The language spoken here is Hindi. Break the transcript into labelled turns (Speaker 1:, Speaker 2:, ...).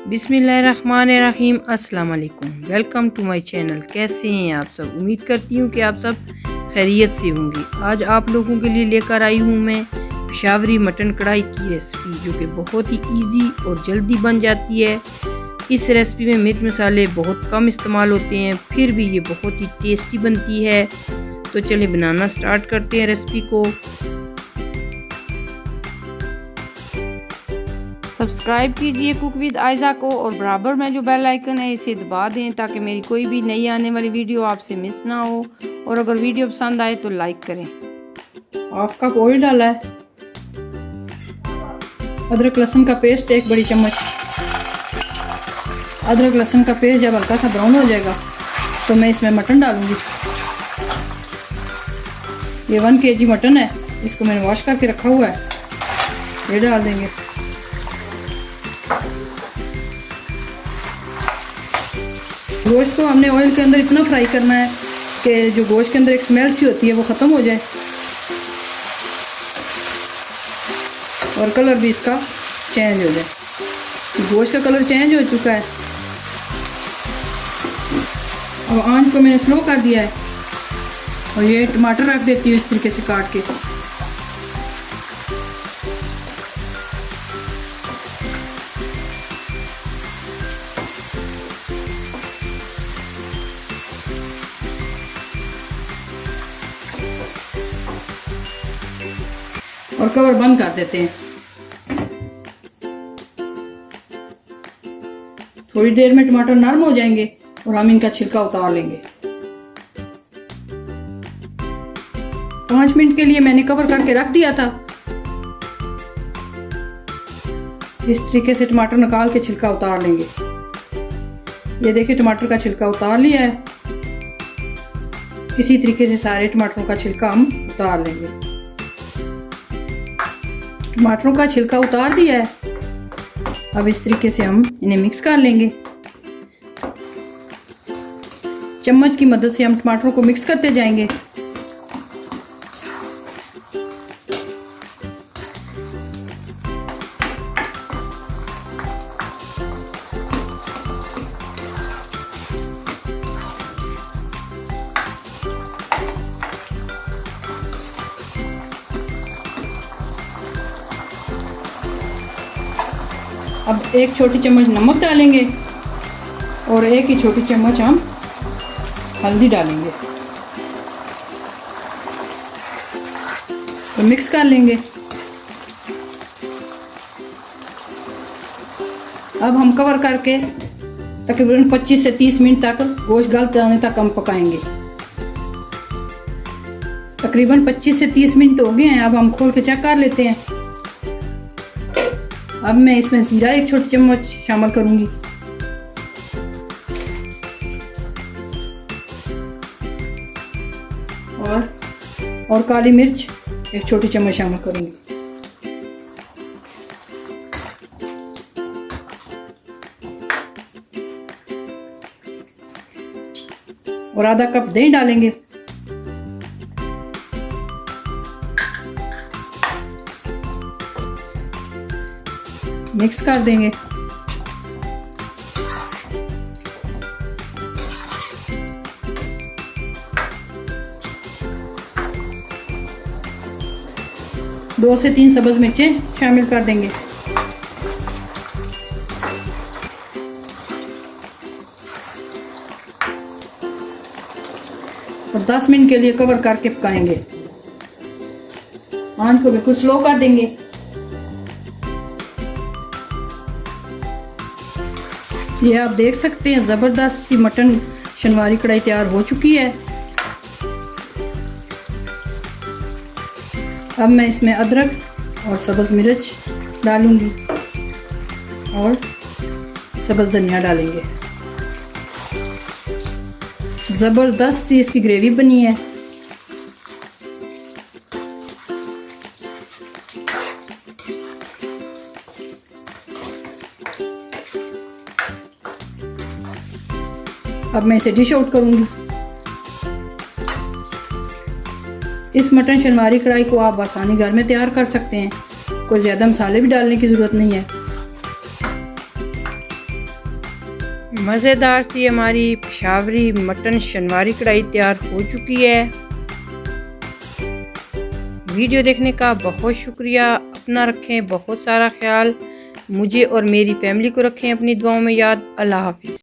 Speaker 1: बिस्मिल्लाहिर्रहमानिर्रहीम। अस्सलाम वालेकुम। Welcome to my channel. कैसे हैं आप सब? उम्मीद करती हूँ कि आप सब खैरियत से होंगे। आज आप लोगों के लिए लेकर आई हूँ मैं पेशावरी मटन कढ़ाई की रेसिपी, जो कि बहुत ही इजी और जल्दी बन जाती है। इस रेसिपी में मिर्च मसाले बहुत कम इस्तेमाल होते हैं, फिर भी ये बहुत ही टेस्टी बनती है। तो चलिए बनाना स्टार्ट करते हैं रेसिपी को। सब्सक्राइब कीजिए कुक विद आयज़ा को और बराबर में जो बेल आइकन है इसे दबा दें, ताकि मेरी कोई भी नई आने वाली वीडियो आपसे मिस ना हो। और अगर वीडियो पसंद आए तो लाइक करें। हाफ कप ऑयल डाला है, अदरक लहसुन का पेस्ट 1 बड़ी चम्मच। अदरक लहसुन का पेस्ट जब हल्का सा ब्राउन हो जाएगा तो मैं इसमें मटन डालूंगी। ये 1 kg मटन है, इसको मैंने वॉश करके रखा हुआ है, ये डाल देंगे। गोश्त को हमने ऑयल के अंदर इतना फ्राई करना है कि जो गोश्त के अंदर एक स्मेल सी होती है वो ख़त्म हो जाए और कलर भी इसका चेंज हो जाए। गोश्त का कलर चेंज हो चुका है। अब आंच को मैंने स्लो कर दिया है और ये टमाटर रख देती हूँ इस तरीके से काट के। और कवर बंद कर देते हैं। थोड़ी देर में टमाटर नरम हो जाएंगे और हम इनका छिलका उतार लेंगे। 5 मिनट के लिए मैंने कवर करके रख दिया था। इस तरीके से टमाटर निकाल के छिलका उतार लेंगे। ये देखिए टमाटर का छिलका उतार लिया है। इसी तरीके से सारे टमाटरों का छिलका हम उतार लेंगे। टमाटरों का छिलका उतार दिया है। अब इस तरीके से हम इन्हें मिक्स कर लेंगे। चम्मच की मदद से हम टमाटरों को मिक्स करते जाएंगे। अब 1 छोटी चम्मच नमक डालेंगे और 1 ही छोटी चम्मच हम हल्दी डालेंगे तो मिक्स कर लेंगे। अब हम कवर करके तकरीबन 25 से 30 मिनट तक गोश्त गल जाने तक हम पकाएंगे। तकरीबन 25 से 30 मिनट हो गए हैं। अब हम खोल के चेक कर लेते हैं। अब मैं इसमें जीरा 1 छोटी चम्मच शामिल करूंगी और काली मिर्च 1 छोटी चम्मच शामिल करूंगी और आधा कप दही डालेंगे। मिक्स कर देंगे। दो से 3 सब्ज मिर्चें शामिल कर देंगे और 10 मिनट के लिए कवर करके पकाएंगे। आंच को बिल्कुल स्लो कर देंगे। ये आप देख सकते हैं ज़बरदस्त सी मटन शनवारी कढ़ाई तैयार हो चुकी है। अब मैं इसमें अदरक और सब्ज़ मिर्च डालूंगी और सब्ज़ धनिया डालेंगे। ज़बरदस्त सी इसकी ग्रेवी बनी है। अब मैं इसे डिश आउट करूंगी। इस मटन शनवारी कढ़ाई को आप आसानी घर में तैयार कर सकते हैं। कोई ज़्यादा मसाले भी डालने की ज़रूरत नहीं है। मज़ेदार सी हमारी पेशावरी मटन शनवारी कढ़ाई तैयार हो चुकी है। वीडियो देखने का बहुत शुक्रिया। अपना रखें बहुत सारा ख्याल। मुझे और मेरी फैमिली को रखें अपनी दुआओं में याद। अल्लाह हाफिज़।